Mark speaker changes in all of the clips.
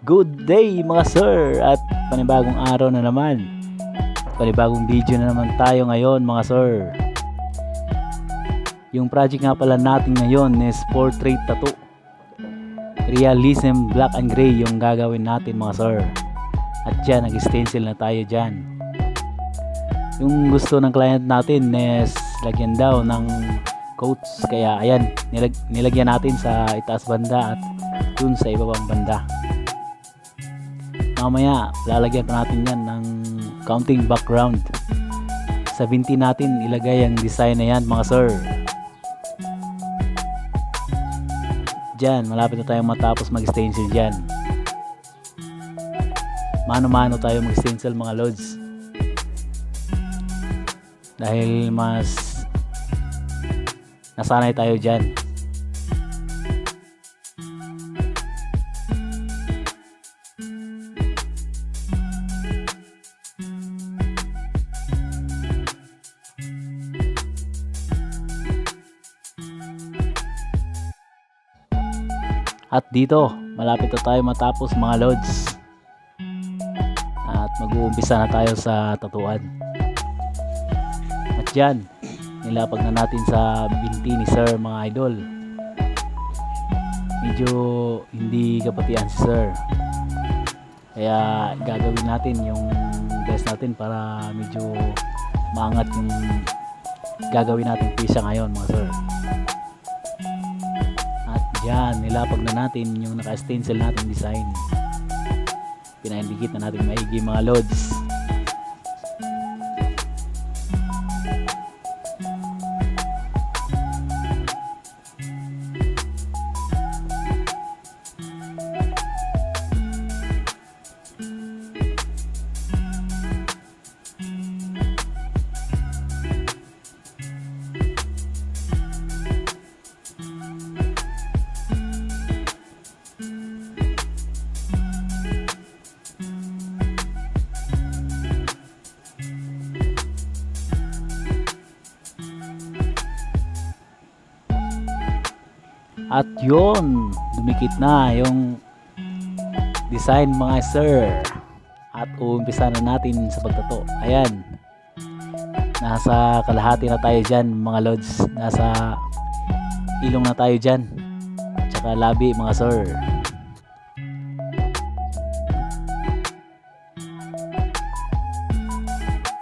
Speaker 1: Good day mga sir, at panibagong araw na naman, panibagong video na naman tayo ngayon mga sir. Yung project nga pala natin ngayon is portrait tattoo, realism black and gray yung gagawin natin mga sir. At dyan nag-stencil na tayo dyan. Yung gusto ng client natin is lagyan daw ng quotes, kaya ayan, nilagyan natin sa itaas banda at dun sa ibabang banda. Mamaya lalagyan pa natin yan ng counting background. Sa binti natin ilagay ang design na yan mga sir. Dyan malapit na tayong matapos mag-stencil dyan. Mano-mano tayo mag-stencil mga lods, dahil mas nasanay tayo dyan. At dito malapit na tayo matapos mga lods, at mag-uumpisa na tayo sa tatuan. At dyan nilapag na natin sa binti ni sir mga idol. Medyo hindi kapatian si sir, kaya gagawin natin yung best natin para medyo maangat yung gagawin natin pisa ngayon mga sir. At dyan nilapag na natin yung naka-stencil natin design. Pinaindikit na natin maigi mga lods. At yun, dumikit na yung design mga sir. At uumpisa na natin sa pagtato. Ayan, nasa kalahati na tayo dyan mga lods. Nasa ilong na tayo dyan, tsaka labi mga sir.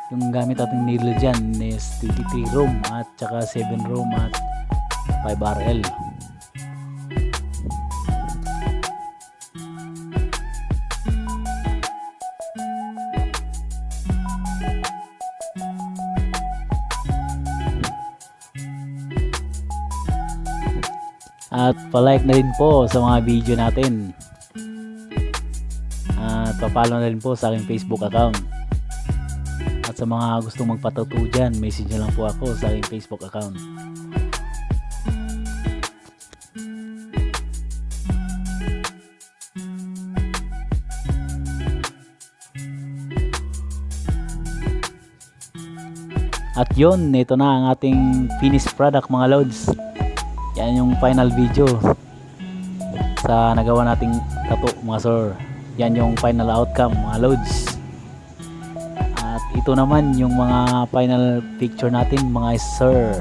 Speaker 1: Yung gamit natin needle dyan is 23 room at tsaka 7 room at 5 RL. At palike na rin po sa mga video natin, at papalo na rin po sa aking Facebook account. At sa mga gustong magpatattoo dyan, message nyo lang po ako sa aking Facebook account. At yun, ito na ang ating finished product mga lods. Yan yung final video sa nagawa nating tattoo mga sir. Yan yung final outcome mga lods. At ito naman yung mga final picture natin mga sir,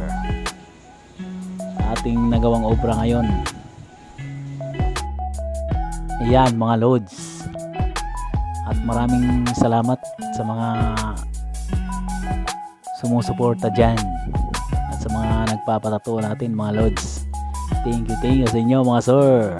Speaker 1: sa ating nagawang obra ngayon. Ayan mga lods. At maraming salamat sa mga sumusuporta dyan at sa mga nagpapatato natin mga lods. Thank you sa inyo mga sir.